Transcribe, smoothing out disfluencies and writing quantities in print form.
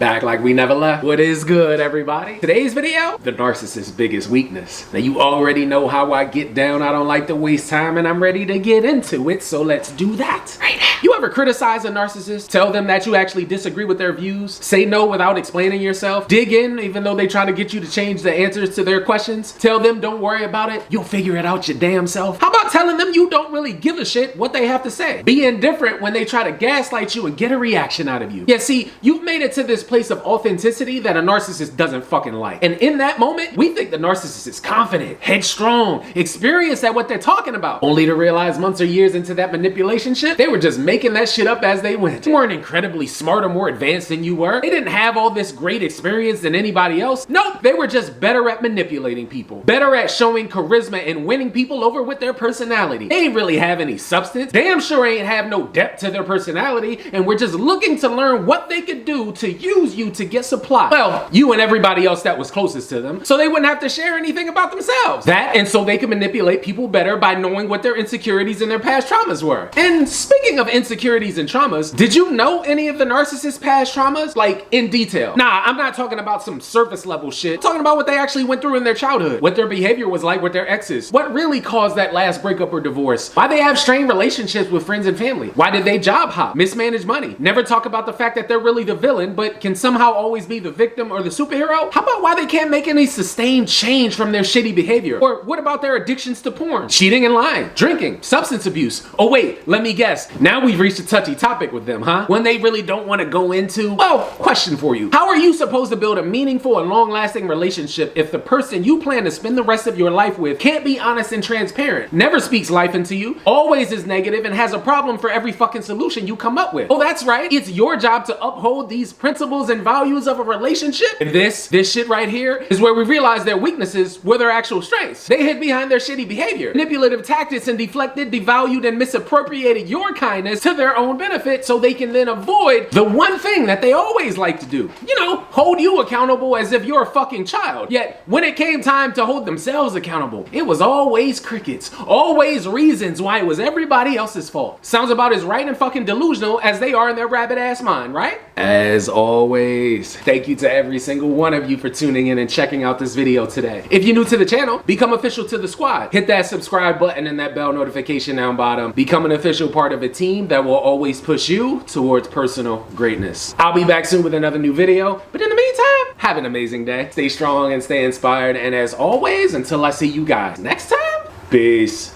Back like we never left. What is good, everybody? Today's video, the narcissist's biggest weakness. Now you already know how I get down. I don't like to waste time and I'm ready to get into it. So let's do that right now. You ever criticize a narcissist? Tell them that you actually disagree with their views? Say no without explaining yourself? Dig in even though they try to get you to change the answers to their questions? Tell them don't worry about it. You'll figure it out your damn self. How about telling them you don't really give a shit what they have to say? Be indifferent when they try to gaslight you and get a reaction out of you. Yeah, see, you've made it to this place of authenticity that a narcissist doesn't fucking like. And in that moment, we think the narcissist is confident, headstrong, experienced at what they're talking about. Only to realize months or years into that manipulation shit, they were just making that shit up as they went. They weren't incredibly smart or more advanced than you were. They didn't have all this great experience than anybody else. Nope, they were just better at manipulating people. Better at showing charisma and winning people over with their personality. They ain't really have any substance. Damn sure ain't have no depth to their personality, and we're just looking to learn what they could do to use you to get supply. Well, you and everybody else that was closest to them, so they wouldn't have to share anything about themselves. That, and so they could manipulate people better by knowing what their insecurities and their past traumas were. And speaking of insecurities and traumas, did you know any of the narcissist's past traumas? Like, in detail. Nah, I'm not talking about some surface level shit. I'm talking about what they actually went through in their childhood, what their behavior was like with their exes, what really caused that last breakup or divorce, why they have strained relationships with friends and family, why did they job hop, mismanage money, never talk about the fact that they're really the villain but can somehow always be the victim or the superhero? How about why they can't make any sustained change from their shitty behavior? Or what about their addictions to porn, cheating and lying, drinking, substance abuse? Oh wait, let me guess. Now we've reached a touchy topic with them, huh? When they really don't want to go into, well, question for you. How are you supposed to build a meaningful and long-lasting relationship if the person you plan to spend the rest of your life with can't be honest and transparent, never speaks life into you, always is negative, and has a problem for every fucking solution you come up with? Oh, that's right. It's your job to uphold these principles and values of a relationship. And this shit right here is where we realize their weaknesses were their actual strengths. They hid behind their shitty behavior, manipulative tactics, and deflected, devalued, and misappropriated your kindness to their own benefit so they can then avoid the one thing that they always like to do. You know, hold you accountable as if you're a fucking child. Yet, when it came time to hold themselves accountable, it was always crickets. Always reasons why it was everybody else's fault. Sounds about as right and fucking delusional as they are in their rabbit ass mind, right? As always, thank you to every single one of you for tuning in and checking out this video today. If you're new to the channel, become official to the squad. Hit that subscribe button and that bell notification down bottom. Become an official part of a team that will always push you towards personal greatness. I'll be back soon with another new video, but in the meantime, have an amazing day. Stay strong and stay inspired, and as always, until I see you guys next time, peace.